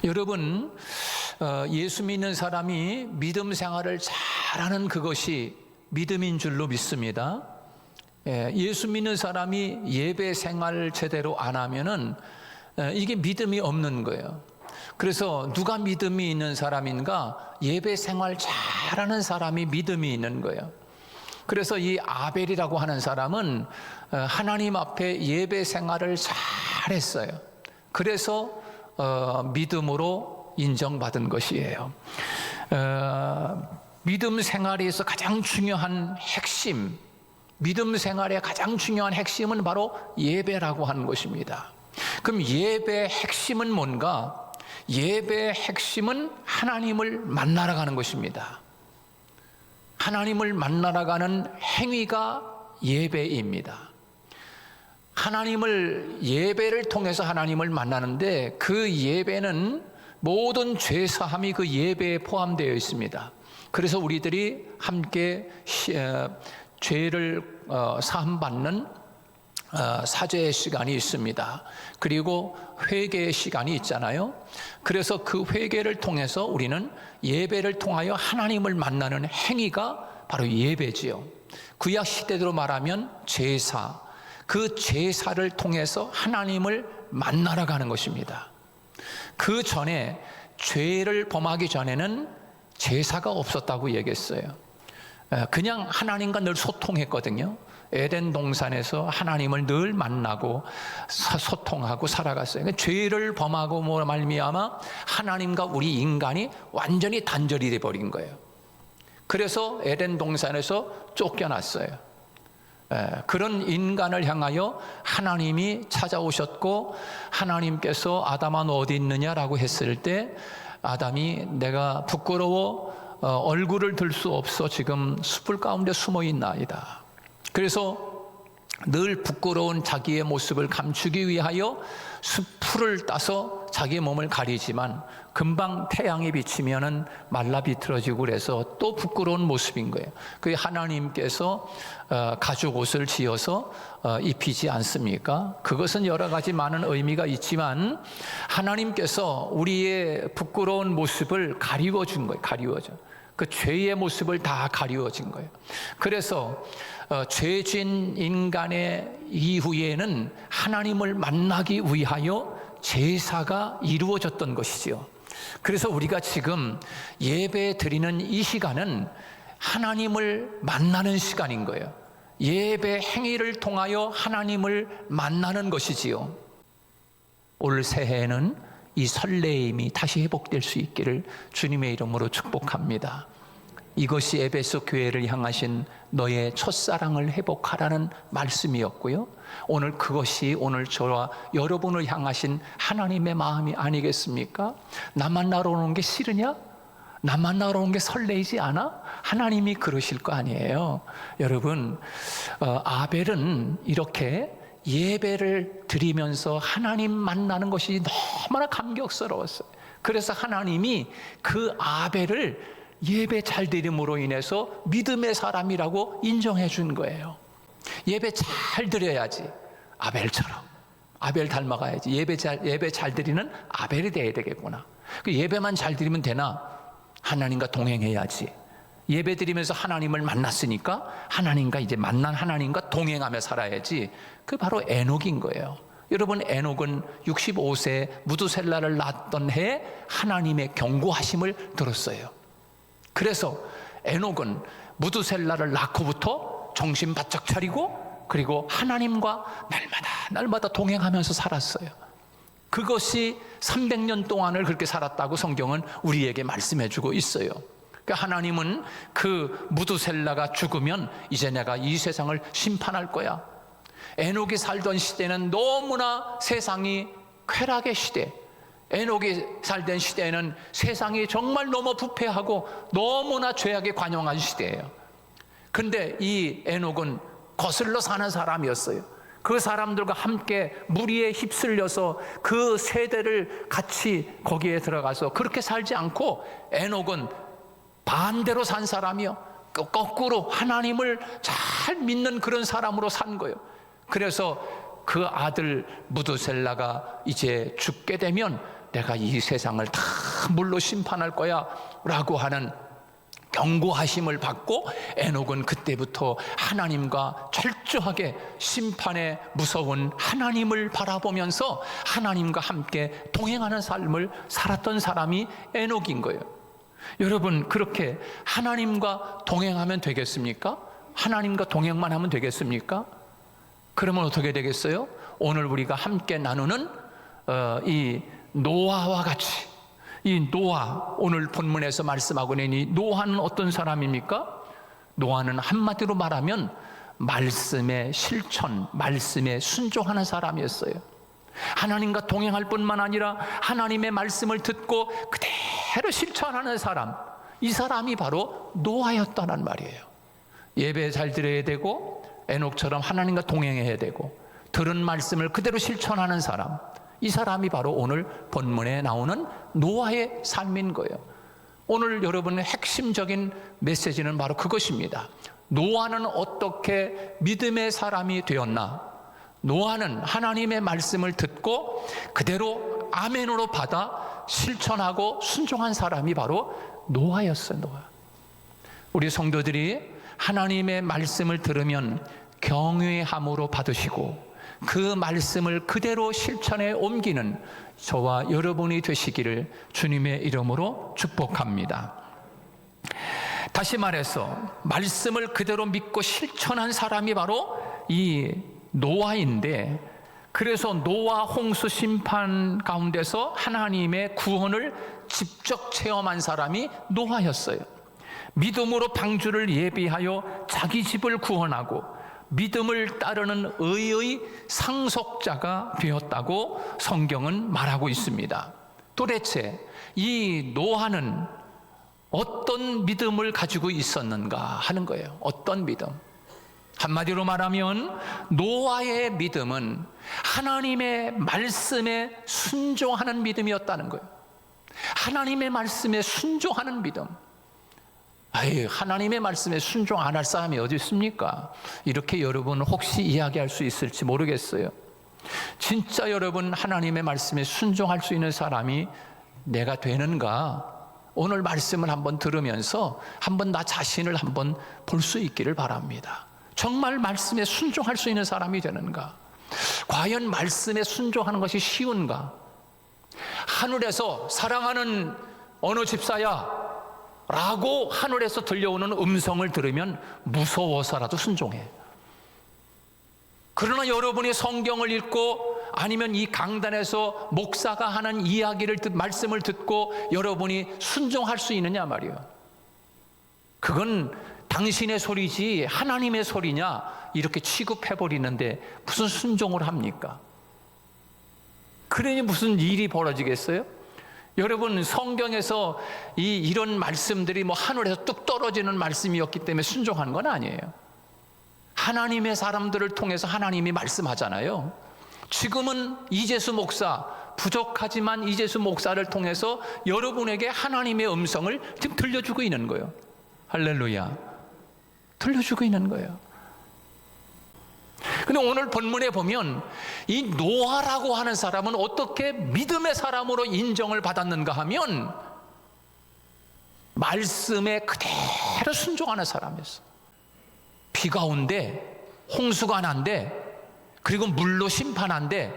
여러분, 예수 믿는 사람이 믿음 생활을 잘하는 그것이 믿음인 줄로 믿습니다. 예수 믿는 사람이 예배 생활 제대로 안 하면은 이게 믿음이 없는 거예요. 그래서 누가 믿음이 있는 사람인가? 예배 생활 잘하는 사람이 믿음이 있는 거예요. 그래서 이 아벨이라고 하는 사람은 하나님 앞에 예배 생활을 잘했어요. 그래서 믿음으로 인정받은 것이에요. 믿음 생활에서 가장 중요한 핵심, 믿음 생활의 가장 중요한 핵심은 바로 예배라고 하는 것입니다. 그럼 예배의 핵심은 뭔가? 예배의 핵심은 하나님을 만나러 가는 것입니다. 하나님을 만나러 가는 행위가 예배입니다. 하나님을, 예배를 통해서 하나님을 만나는데 그 예배는 모든 죄사함이 그 예배에 포함되어 있습니다. 그래서 우리들이 함께 죄를 사함받는 사죄의 시간이 있습니다. 그리고 회개의 시간이 있잖아요. 그래서 그 회개를 통해서 우리는 예배를 통하여 하나님을 만나는 행위가 바로 예배지요. 구약 시대로 말하면 제사, 그 제사를 통해서 하나님을 만나러 가는 것입니다. 그 전에 죄를 범하기 전에는 제사가 없었다고 얘기했어요. 그냥 하나님과 늘 소통했거든요. 에덴 동산에서 하나님을 늘 만나고 소통하고 살아갔어요. 그러니까 죄를 범하고 말미암아 하나님과 우리 인간이 완전히 단절이 돼버린 거예요. 그래서 에덴 동산에서 쫓겨났어요. 그런 인간을 향하여 하나님이 찾아오셨고, 하나님께서 아담아 너 어디 있느냐라고 했을 때 아담이 내가 부끄러워 얼굴을 들 수 없어 지금 숯불 가운데 숨어 있나이다. 그래서 늘 부끄러운 자기의 모습을 감추기 위하여 숯불을 따서 자기의 몸을 가리지만 금방 태양이 비치면은 말라 비틀어지고 그래서 또 부끄러운 모습인 거예요. 그 하나님께서 가죽 옷을 지어서 입히지 않습니까? 그것은 여러 가지 많은 의미가 있지만 하나님께서 우리의 부끄러운 모습을 가리워준 거예요. 가리워져. 그 죄의 모습을 다 가리워진 거예요. 그래서 죄진 인간의 이후에는 하나님을 만나기 위하여 제사가 이루어졌던 것이지요. 그래서 우리가 지금 예배 드리는 이 시간은 하나님을 만나는 시간인 거예요. 예배 행위를 통하여 하나님을 만나는 것이지요. 올 새해에는 이 설레임이 다시 회복될 수 있기를 주님의 이름으로 축복합니다. 이것이 에베소 교회를 향하신 너의 첫사랑을 회복하라는 말씀이었고요. 오늘 그것이 오늘 저와 여러분을 향하신 하나님의 마음이 아니겠습니까? 나 만나러 오는 게 싫으냐? 나 만나러 오는 게 설레이지 않아? 하나님이 그러실 거 아니에요. 여러분, 아벨은 이렇게 예배를 드리면서 하나님 만나는 것이 너무나 감격스러웠어요. 그래서 하나님이 그 아벨을 예배 잘 드림으로 인해서 믿음의 사람이라고 인정해 준 거예요. 예배 잘 드려야지. 아벨처럼. 아벨 닮아가야지. 예배 잘 드리는 아벨이 돼야 되겠구나. 그 예배만 잘 드리면 되나? 하나님과 동행해야지. 예배 드리면서 하나님을 만났으니까 하나님과 이제 만난 하나님과 동행하며 살아야지. 그 바로 에녹인 거예요. 여러분, 에녹은 65세 무두셀라를 낳았던 해에 하나님의 경고하심을 들었어요. 그래서 에녹은 무두셀라를 낳고부터 정신 바짝 차리고 그리고 하나님과 날마다 동행하면서 살았어요. 그것이 300년 동안을 그렇게 살았다고 성경은 우리에게 말씀해주고 있어요. 그러니까 하나님은 그 무두셀라가 죽으면 이제 내가 이 세상을 심판할 거야. 에녹이 살던 시대는 너무나 세상이 쾌락의 시대, 에녹이 살던 시대에는 세상이 정말 너무 부패하고 너무나 죄악에 관영한 시대예요. 근데 이 에녹은 거슬러 사는 사람이었어요. 그 사람들과 함께 무리에 휩쓸려서 그 세대를 같이 거기에 들어가서 그렇게 살지 않고 에녹은 반대로 산 사람이요. 거꾸로 하나님을 잘 믿는 그런 사람으로 산 거예요. 그래서 그 아들 무드셀라가 이제 죽게 되면 내가 이 세상을 다 물로 심판할 거야 라고 하는 경고하심을 받고 에녹은 그때부터 하나님과 철저하게 심판의 무서운 하나님을 바라보면서 하나님과 함께 동행하는 삶을 살았던 사람이 에녹인 거예요. 여러분, 그렇게 하나님과 동행하면 되겠습니까? 하나님과 동행만 하면 되겠습니까? 그러면 어떻게 되겠어요? 오늘 우리가 함께 나누는 이 노아와 같이, 이 노아, 오늘 본문에서 말씀하고 있는 이 노아는 어떤 사람입니까? 노아는 한마디로 말하면 말씀의 실천, 말씀에 순종하는 사람이었어요. 하나님과 동행할 뿐만 아니라 하나님의 말씀을 듣고 그대로 실천하는 사람, 이 사람이 바로 노아였다는 말이에요. 예배 잘 드려야 되고 에녹처럼 하나님과 동행해야 되고 들은 말씀을 그대로 실천하는 사람, 이 사람이 바로 오늘 본문에 나오는 노아의 삶인 거예요. 오늘 여러분의 핵심적인 메시지는 바로 그것입니다. 노아는 어떻게 믿음의 사람이 되었나? 노아는 하나님의 말씀을 듣고 그대로 아멘으로 받아 실천하고 순종한 사람이 바로 노아였어요. 노아. 우리 성도들이 하나님의 말씀을 들으면 경외함으로 받으시고 그 말씀을 그대로 실천에 옮기는 저와 여러분이 되시기를 주님의 이름으로 축복합니다. 다시 말해서 말씀을 그대로 믿고 실천한 사람이 바로 이 노아인데, 그래서 노아 홍수 심판 가운데서 하나님의 구원을 직접 체험한 사람이 노아였어요. 믿음으로 방주를 예비하여 자기 집을 구원하고 믿음을 따르는 의의 상속자가 되었다고 성경은 말하고 있습니다. 도대체 이 노아는 어떤 믿음을 가지고 있었는가 하는 거예요. 어떤 믿음? 한마디로 말하면 노아의 믿음은 하나님의 말씀에 순종하는 믿음이었다는 거예요. 하나님의 말씀에 순종하는 믿음. 하나님의 말씀에 순종 안 할 사람이 어디 있습니까? 이렇게 여러분 혹시 이야기할 수 있을지 모르겠어요. 진짜 여러분 하나님의 말씀에 순종할 수 있는 사람이 내가 되는가? 오늘 말씀을 한번 들으면서 한번 나 자신을 한번 볼 수 있기를 바랍니다. 정말 말씀에 순종할 수 있는 사람이 되는가? 과연 말씀에 순종하는 것이 쉬운가? 하늘에서 사랑하는 어느 집사야 라고 하늘에서 들려오는 음성을 들으면 무서워서라도 순종해. 그러나 여러분이 성경을 읽고 아니면 이 강단에서 목사가 하는 이야기를 말씀을 듣고 여러분이 순종할 수 있느냐 말이에요. 그건 당신의 소리지 하나님의 소리냐 이렇게 취급해버리는데 무슨 순종을 합니까? 그러니 무슨 일이 벌어지겠어요? 여러분 성경에서 이런 말씀들이 뭐 하늘에서 뚝 떨어지는 말씀이었기 때문에 순종한 건 아니에요. 하나님의 사람들을 통해서 하나님이 말씀하잖아요. 지금은 이재수 목사, 부족하지만 이재수 목사를 통해서 여러분에게 하나님의 음성을 지금 들려주고 있는 거예요. 할렐루야. 들려주고 있는 거예요. 근데 오늘 본문에 보면 이 노아라고 하는 사람은 어떻게 믿음의 사람으로 인정을 받았는가 하면 말씀에 그대로 순종하는 사람이었어. 비가 온대, 홍수가 난대, 그리고 물로 심판한대.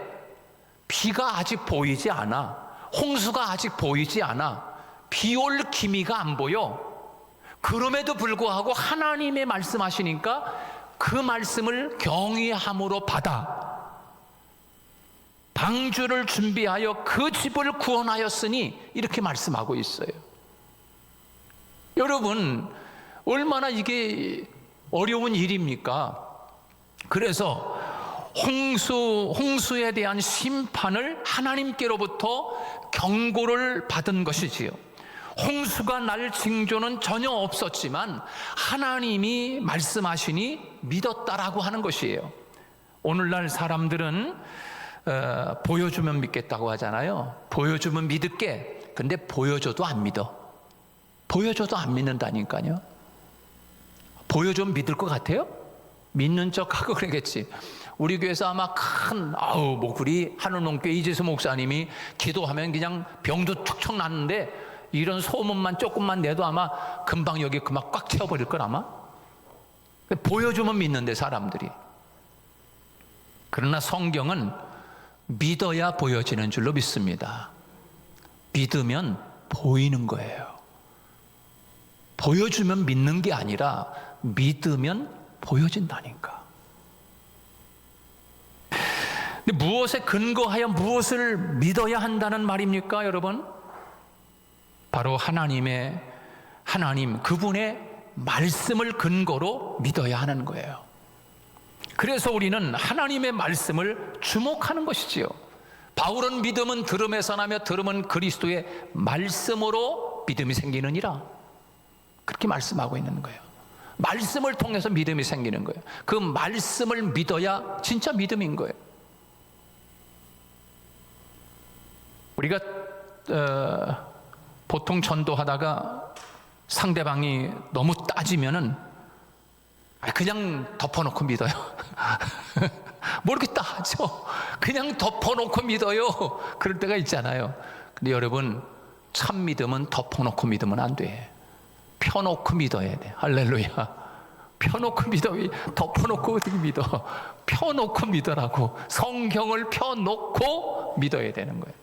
비가 아직 보이지 않아. 홍수가 아직 보이지 않아. 비 올 기미가 안 보여. 그럼에도 불구하고 하나님의 말씀하시니까 그 말씀을 경외함으로 받아 방주를 준비하여 그 집을 구원하였으니 이렇게 말씀하고 있어요. 여러분 얼마나 이게 어려운 일입니까? 그래서 홍수에 대한 심판을 하나님께로부터 경고를 받은 것이지요. 홍수가 날 징조는 전혀 없었지만 하나님이 말씀하시니 믿었다라고 하는 것이에요. 오늘날 사람들은 보여주면 믿겠다고 하잖아요. 보여주면 믿을게. 근데 보여줘도 안 믿어. 보여줘도 안 믿는다니까요. 보여주면 믿을 것 같아요? 믿는 척하고 그러겠지. 우리 교회에서 아마 큰 목구리 한우농교회 이재수 목사님이 기도하면 그냥 병도 툭툭 났는데 이런 소문만 조금만 내도 아마 금방 여기 그만 꽉 채워버릴 걸 아마. 보여주면 믿는데 사람들이. 그러나 성경은 믿어야 보여지는 줄로 믿습니다. 믿으면 보이는 거예요. 보여주면 믿는 게 아니라 믿으면 보여진다니까. 근데 무엇에 근거하여 무엇을 믿어야 한다는 말입니까, 여러분? 바로 하나님 그분의 말씀을 근거로 믿어야 하는 거예요. 그래서 우리는 하나님의 말씀을 주목하는 것이지요. 바울은 믿음은 들음에서 나며 들음은 그리스도의 말씀으로 믿음이 생기느니라, 그렇게 말씀하고 있는 거예요. 말씀을 통해서 믿음이 생기는 거예요. 그 말씀을 믿어야 진짜 믿음인 거예요. 우리가 보통 전도하다가 상대방이 너무 따지면은 그냥 덮어놓고 믿어요. 뭐 이렇게 따져? 그냥 덮어놓고 믿어요. 그럴 때가 있잖아요. 근데 여러분, 참 믿음은 덮어놓고 믿으면 안 돼. 펴놓고 믿어야 돼. 할렐루야. 펴놓고 믿어. 덮어놓고 어떻게 믿어? 펴놓고 믿으라고. 성경을 펴놓고 믿어야 되는 거예요.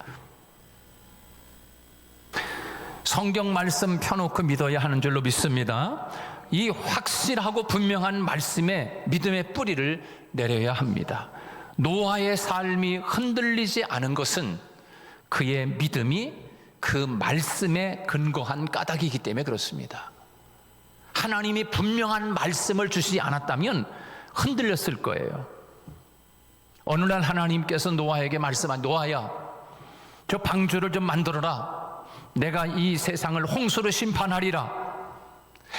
성경 말씀 펴놓고 믿어야 하는 줄로 믿습니다. 이 확실하고 분명한 말씀에 믿음의 뿌리를 내려야 합니다. 노아의 삶이 흔들리지 않은 것은 그의 믿음이 그 말씀에 근거한 까닭이기 때문에 그렇습니다. 하나님이 분명한 말씀을 주시지 않았다면 흔들렸을 거예요. 어느 날 하나님께서 노아에게 말씀한, 노아야, 저 방주를 좀 만들어라. 내가 이 세상을 홍수로 심판하리라.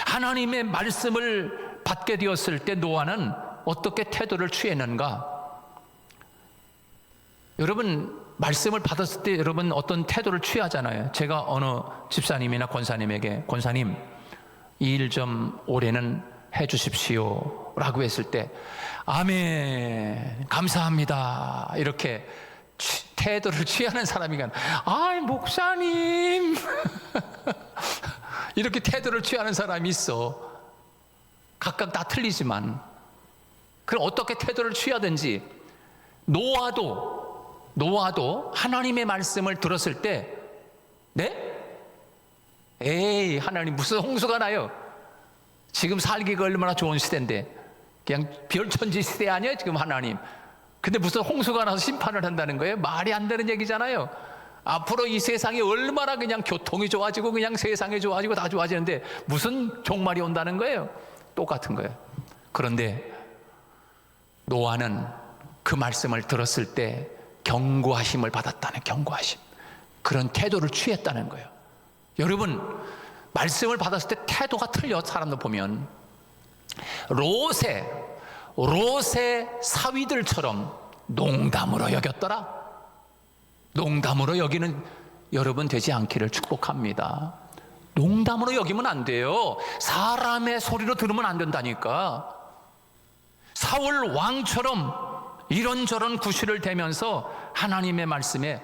하나님의 말씀을 받게 되었을 때 노아는 어떻게 태도를 취했는가? 여러분, 말씀을 받았을 때 여러분 어떤 태도를 취하잖아요. 제가 어느 집사님이나 권사님에게, 권사님, 이 일 좀 올해는 해 주십시오 라고 했을 때, 아멘, 감사합니다, 이렇게 태도를 취하는 사람이가, 아이 목사님 이렇게 태도를 취하는 사람이 있어. 각각 다 틀리지만. 그럼 어떻게 태도를 취하든지, 노아도 하나님의 말씀을 들었을 때, 네? 에이, 하나님 무슨 홍수가 나요? 지금 살기가 얼마나 좋은 시대인데, 그냥 별천지 시대 아니에요 지금 하나님. 근데 무슨 홍수가 나서 심판을 한다는 거예요? 말이 안 되는 얘기잖아요. 앞으로 이 세상이 얼마나 그냥 교통이 좋아지고 그냥 세상이 좋아지고 다 좋아지는데 무슨 종말이 온다는 거예요? 똑같은 거예요. 그런데 노아는 그 말씀을 들었을 때 경고하심을 받았다는, 경고하심, 그런 태도를 취했다는 거예요. 여러분, 말씀을 받았을 때 태도가 틀려. 사람들 보면 롯의 사위들처럼 농담으로 여겼더라. 농담으로 여기는 여러분 되지 않기를 축복합니다. 농담으로 여기면 안 돼요. 사람의 소리로 들으면 안 된다니까. 사울 왕처럼 이런저런 구실을 대면서 하나님의 말씀에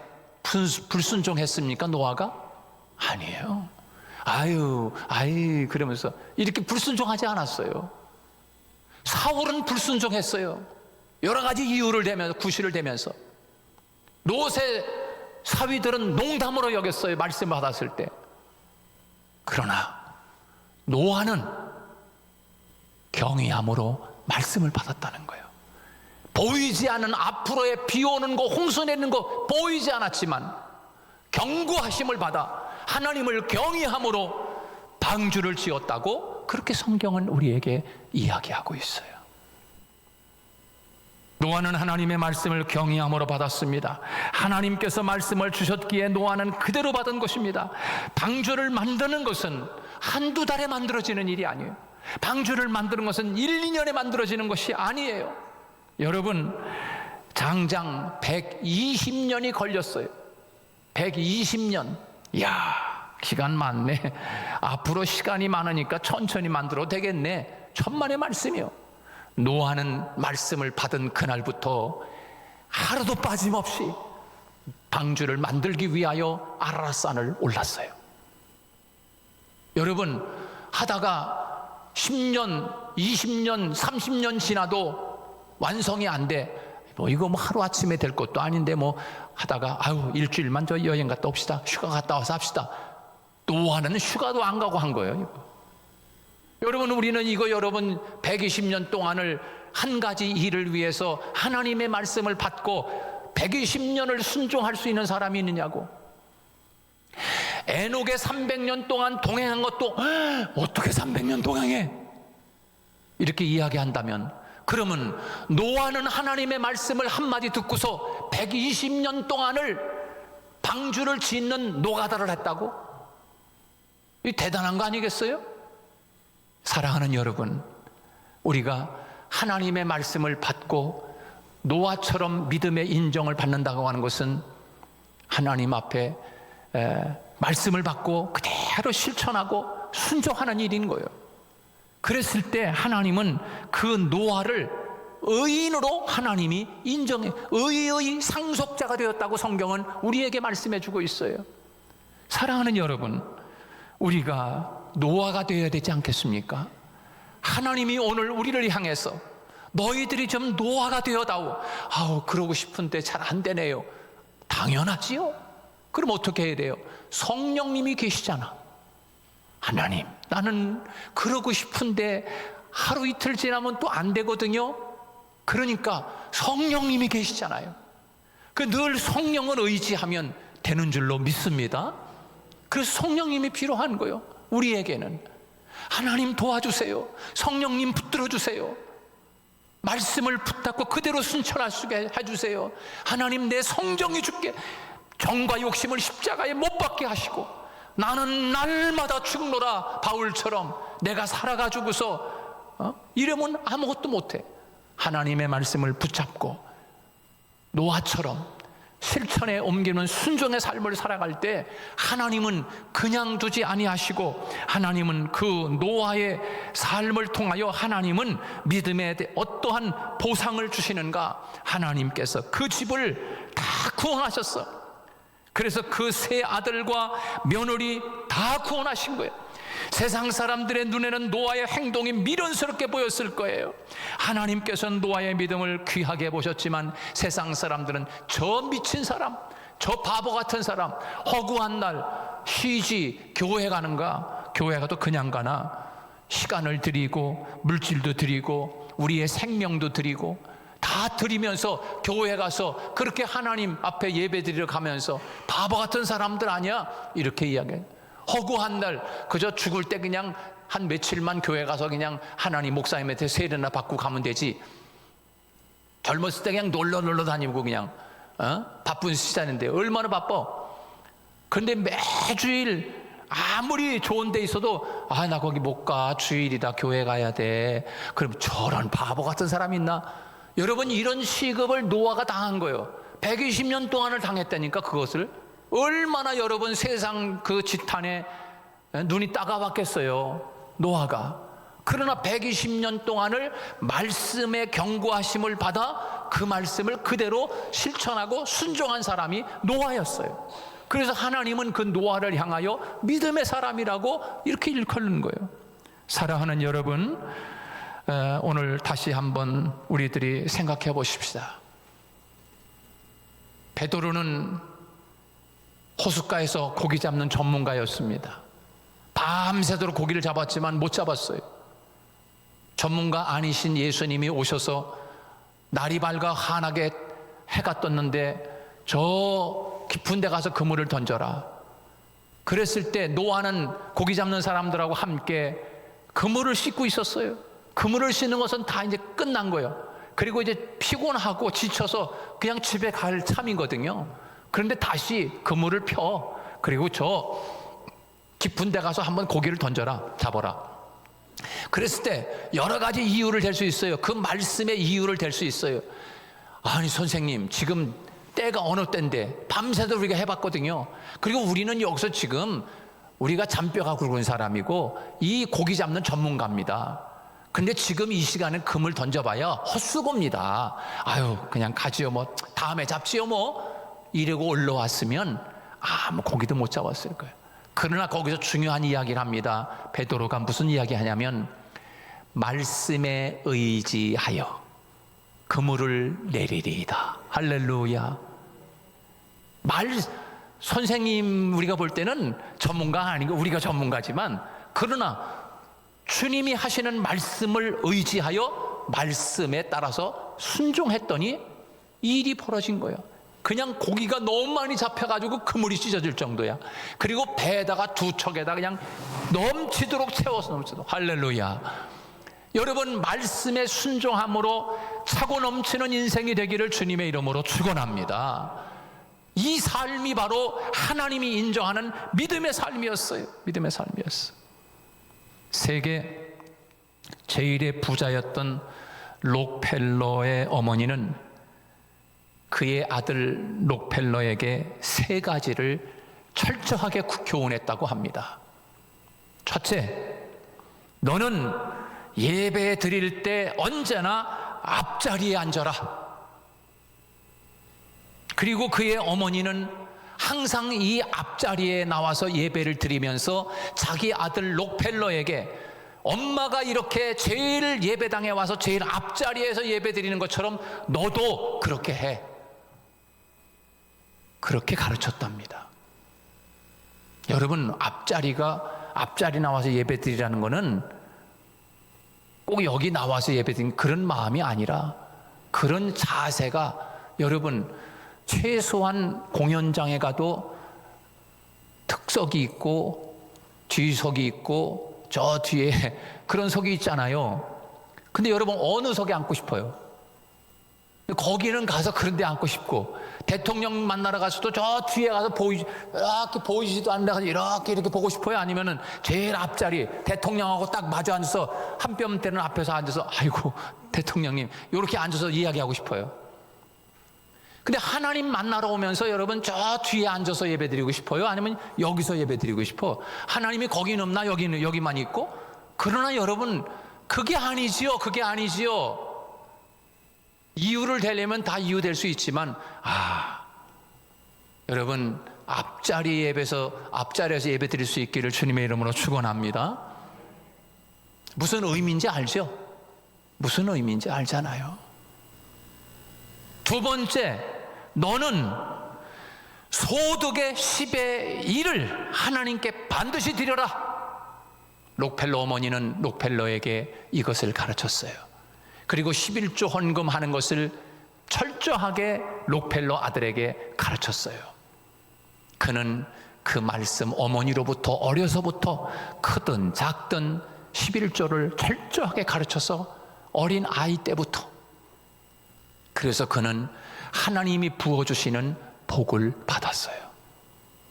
불순종했습니까, 노아가? 아니에요. 그러면서 이렇게 불순종하지 않았어요. 사울은 불순종했어요. 여러 가지 이유를 대면서, 구실을 대면서. 롯의 사위들은 농담으로 여겼어요, 말씀을 받았을 때. 그러나 노아는 경외함으로 말씀을 받았다는 거예요. 보이지 않은 앞으로의 비 오는 거, 홍수 내는 거 보이지 않았지만 경고하심을 받아 하나님을 경외함으로 방주를 지었다고, 그렇게 성경은 우리에게 이야기하고 있어요. 노아는 하나님의 말씀을 경외함으로 받았습니다. 하나님께서 말씀을 주셨기에 노아는 그대로 받은 것입니다. 방주를 만드는 것은 한두 달에 만들어지는 일이 아니에요. 방주를 만드는 것은 1, 2년에 만들어지는 것이 아니에요. 여러분, 장장 120년이 걸렸어요. 120년. 이야, 기간 많네. 앞으로 시간이 많으니까 천천히 만들어도 되겠네. 천만의 말씀이요. 노아는 말씀을 받은 그날부터 하루도 빠짐없이 방주를 만들기 위하여 아라랏산을 올랐어요. 여러분, 하다가 10년, 20년, 30년 지나도 완성이 안 돼. 이거 하루아침에 될 것도 아닌데 하다가 일주일만 저 여행 갔다 옵시다. 휴가 갔다 와서 합시다. 노아는 휴가도 안 가고 한 거예요. 여러분, 우리는 여러분 120년 동안을 한 가지 일을 위해서 하나님의 말씀을 받고 120년을 순종할 수 있는 사람이 있느냐고. 에녹의 300년 동안 동행한 것도 어떻게 300년 동행해? 이렇게 이야기한다면, 그러면 노아는 하나님의 말씀을 한마디 듣고서 120년 동안을 방주를 짓는 노가다를 했다고? 이 대단한 거 아니겠어요? 사랑하는 여러분, 우리가 하나님의 말씀을 받고 노아처럼 믿음의 인정을 받는다고 하는 것은 하나님 앞에 말씀을 받고 그대로 실천하고 순종하는 일인 거예요. 그랬을 때 하나님은 그 노아를 의인으로 하나님이 인정해, 의의 상속자가 되었다고 성경은 우리에게 말씀해 주고 있어요. 사랑하는 여러분, 우리가 노아가 되어야 되지 않겠습니까? 하나님이 오늘 우리를 향해서 너희들이 좀 노아가 되어다오. 그러고 싶은데 잘 안 되네요. 당연하지요. 그럼 어떻게 해야 돼요? 성령님이 계시잖아. 하나님, 나는 그러고 싶은데 하루 이틀 지나면 또 안 되거든요. 그러니까 성령님이 계시잖아요. 늘 성령을 의지하면 되는 줄로 믿습니다. 그래서 성령님이 필요한 거예요. 우리에게는 하나님 도와주세요. 성령님 붙들어 주세요. 말씀을 붙잡고 그대로 순천할 수 있게 해주세요. 하나님, 내 성정이 주께 정과 욕심을 십자가에 못 박게 하시고 나는 날마다 죽노라 바울처럼 내가 살아가지고서 이러면 아무것도 못해. 하나님의 말씀을 붙잡고 노아처럼 실천에 옮기는 순종의 삶을 살아갈 때 하나님은 그냥 두지 아니하시고, 하나님은 그 노아의 삶을 통하여 하나님은 믿음에 어떠한 보상을 주시는가? 하나님께서 그 집을 다 구원하셨어. 그래서 그 세 아들과 며느리 다 구원하신 거예요. 세상 사람들의 눈에는 노아의 행동이 미련스럽게 보였을 거예요. 하나님께서는 노아의 믿음을 귀하게 보셨지만 세상 사람들은 저 미친 사람, 저 바보 같은 사람, 허구한 날 쉬지, 교회 가는가? 교회 가도 그냥 가나? 시간을 드리고 물질도 드리고 우리의 생명도 드리고 다 드리면서 교회 가서 그렇게 하나님 앞에 예배 드리러 가면서 바보 같은 사람들 아니야? 이렇게 이야기해요. 허구한 날 그저 죽을 때 그냥 한 며칠만 교회 가서 그냥 하나님 목사님한테 세례나 받고 가면 되지. 젊었을 때 그냥 놀러 다니고 그냥 바쁜 시간인데 얼마나 바빠. 그런데 매주일 아무리 좋은 데 있어도 나 거기 못 가, 주일이다, 교회 가야 돼. 그럼 저런 바보 같은 사람이 있나? 여러분, 이런 시급을 노아가 당한 거예요. 120년 동안을 당했다니까. 그것을 얼마나 여러분 세상 그 지탄에 눈이 따가웠겠어요, 노아가. 그러나 120년 동안을 말씀의 경고하심을 받아 그 말씀을 그대로 실천하고 순종한 사람이 노아였어요. 그래서 하나님은 그 노아를 향하여 믿음의 사람이라고 이렇게 일컫는 거예요. 사랑하는 여러분, 오늘 다시 한번 우리들이 생각해 보십시다. 베드로는 호숫가에서 고기 잡는 전문가였습니다. 밤새도록 고기를 잡았지만 못 잡았어요. 전문가 아니신 예수님이 오셔서 날이 밝아 환하게 해가 떴는데 저 깊은 데 가서 그물을 던져라. 그랬을 때 노아는 고기 잡는 사람들하고 함께 그물을 씻고 있었어요. 그물을 씻는 것은 다 이제 끝난 거예요. 그리고 이제 피곤하고 지쳐서 그냥 집에 갈 참이거든요. 그런데 다시 그물을 펴. 그리고 저 깊은 데 가서 한번 고기를 던져라, 잡아라. 그랬을 때 여러 가지 이유를 댈 수 있어요. 그 말씀의 이유를 댈 수 있어요. 아니 선생님, 지금 때가 어느 때인데 밤새도 우리가 해봤거든요. 그리고 우리는 여기서 지금 우리가 잔뼈가 굵은 사람이고 이 고기 잡는 전문가입니다. 근데 지금 이 시간에 금을 던져봐야 헛수고입니다. 아유, 그냥 가지요, 뭐 다음에 잡지요, 뭐 이러고 올라왔으면 아무 고기도 못 잡았을 거예요. 그러나 거기서 중요한 이야기를 합니다. 베드로가 무슨 이야기 하냐면, 말씀에 의지하여 그물을 내리리이다. 할렐루야. 선생님, 우리가 볼 때는 전문가가 아니고 우리가 전문가지만, 그러나 주님이 하시는 말씀을 의지하여 말씀에 따라서 순종했더니 일이 벌어진 거예요. 그냥 고기가 너무 많이 잡혀가지고 그물이 찢어질 정도야. 그리고 배에다가 두 척에다 그냥 넘치도록 채워서 넘치도록. 할렐루야. 여러분, 말씀에 순종함으로 차고 넘치는 인생이 되기를 주님의 이름으로 축원합니다. 이 삶이 바로 하나님이 인정하는 믿음의 삶이었어요. 믿음의 삶이었어요. 세계 제일의 부자였던 록펠러의 어머니는 그의 아들 록펠러에게 세 가지를 철저하게 교훈했다고 합니다. 첫째, 너는 예배 드릴 때 언제나 앞자리에 앉아라. 그리고 그의 어머니는 항상 이 앞자리에 나와서 예배를 드리면서 자기 아들 록펠러에게, 엄마가 이렇게 제일 예배당에 와서 제일 앞자리에서 예배 드리는 것처럼 너도 그렇게 해. 그렇게 가르쳤답니다. 여러분, 앞자리 나와서 예배 드리라는 거는 꼭 여기 나와서 예배 드리는 그런 마음이 아니라, 그런 자세가, 여러분, 최소한 공연장에 가도 특석이 있고 뒤석이 있고 저 뒤에 그런 석이 있잖아요. 근데 여러분, 어느 석에 앉고 싶어요? 거기는 가서 그런 데 앉고 싶고, 대통령 만나러 가서도 저 뒤에 가서 이렇게 보이지도 않는데 이렇게 보고 싶어요? 아니면은 제일 앞자리 대통령하고 딱 마주 앉아서 한 뼘대는 앞에서 앉아서, 아이고 대통령님, 이렇게 앉아서 이야기하고 싶어요? 근데 하나님 만나러 오면서 여러분, 저 뒤에 앉아서 예배드리고 싶어요? 아니면 여기서 예배드리고 싶어? 하나님이 거기는 없나? 여기만 있고? 그러나 여러분, 그게 아니지요. 그게 아니지요. 이유를 대려면 다 이유 될 수 있지만, 여러분, 앞자리에서 예배 드릴 수 있기를 주님의 이름으로 축원합니다. 무슨 의미인지 알죠? 무슨 의미인지 알잖아요. 두 번째, 너는 소득의 10의 1을 하나님께 반드시 드려라. 록펠러 어머니는 록펠러에게 이것을 가르쳤어요. 그리고 11조 헌금하는 것을 철저하게 록펠러 아들에게 가르쳤어요. 그는 그 말씀, 어머니로부터 어려서부터 크든 작든 11조를 철저하게 가르쳐서 어린 아이 때부터, 그래서 그는 하나님이 부어주시는 복을 받았어요.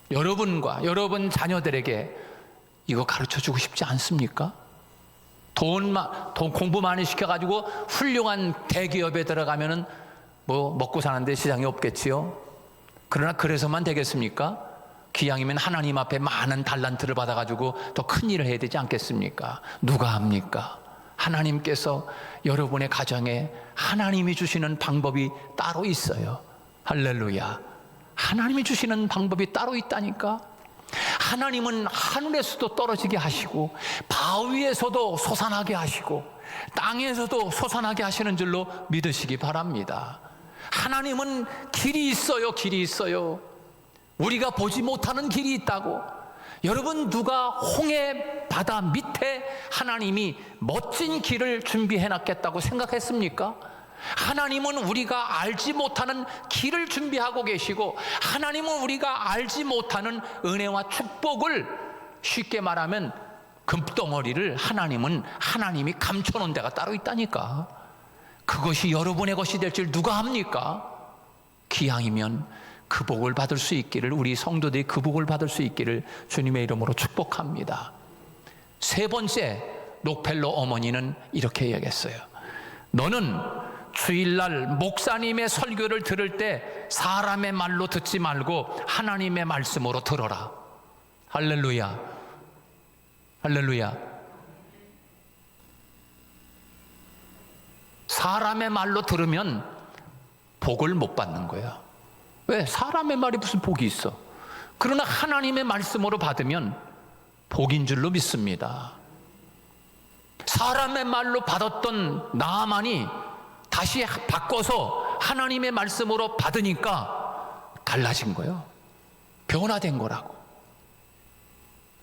여러분과 여러분 자녀들에게 이거 가르쳐주고 싶지 않습니까? 돈 공부 많이 시켜가지고 훌륭한 대기업에 들어가면은 뭐 먹고 사는데 시장이 없겠지요. 그러나 그래서만 되겠습니까? 기왕이면 하나님 앞에 많은 달란트를 받아가지고 더 큰 일을 해야 되지 않겠습니까? 누가 합니까? 하나님께서 여러분의 가정에 하나님이 주시는 방법이 따로 있어요. 할렐루야. 하나님이 주시는 방법이 따로 있다니까. 하나님은 하늘에서도 떨어지게 하시고 바위에서도 솟아나게 하시고 땅에서도 솟아나게 하시는 줄로 믿으시기 바랍니다. 하나님은 길이 있어요. 길이 있어요. 우리가 보지 못하는 길이 있다고. 여러분, 누가 홍해 바다 밑에 하나님이 멋진 길을 준비해 놨겠다고 생각했습니까? 하나님은 우리가 알지 못하는 길을 준비하고 계시고, 하나님은 우리가 알지 못하는 은혜와 축복을, 쉽게 말하면 금덩어리를 하나님이 감춰놓은 데가 따로 있다니까. 그것이 여러분의 것이 될 줄 누가 합니까? 기왕이면 그 복을 받을 수 있기를, 우리 성도들이 그 복을 받을 수 있기를 주님의 이름으로 축복합니다. 세 번째, 록펠러 어머니는 이렇게 이야기했어요. 너는 주일날 목사님의 설교를 들을 때 사람의 말로 듣지 말고 하나님의 말씀으로 들어라. 할렐루야. 할렐루야. 사람의 말로 들으면 복을 못 받는 거야. 왜? 사람의 말이 무슨 복이 있어? 그러나 하나님의 말씀으로 받으면 복인 줄로 믿습니다. 사람의 말로 받았던 나아만이 다시 바꿔서 하나님의 말씀으로 받으니까 달라진 거예요. 변화된 거라고.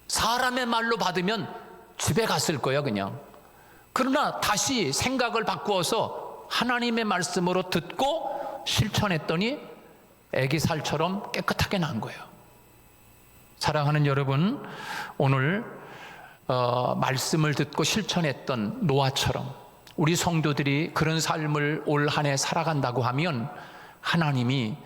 사람의 말로 받으면 집에 갔을 거야 그냥. 그러나 다시 생각을 바꾸어서 하나님의 말씀으로 듣고 실천했더니 애기살처럼 깨끗하게 난 거예요. 사랑하는 여러분, 오늘 말씀을 듣고 실천했던 노아처럼 우리 성도들이 그런 삶을 올 한 해 살아간다고 하면 하나님이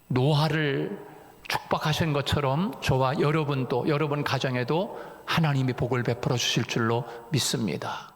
노아를 축복하신 것처럼 저와 여러분도, 여러분 가정에도 하나님이 복을 베풀어 주실 줄로 믿습니다.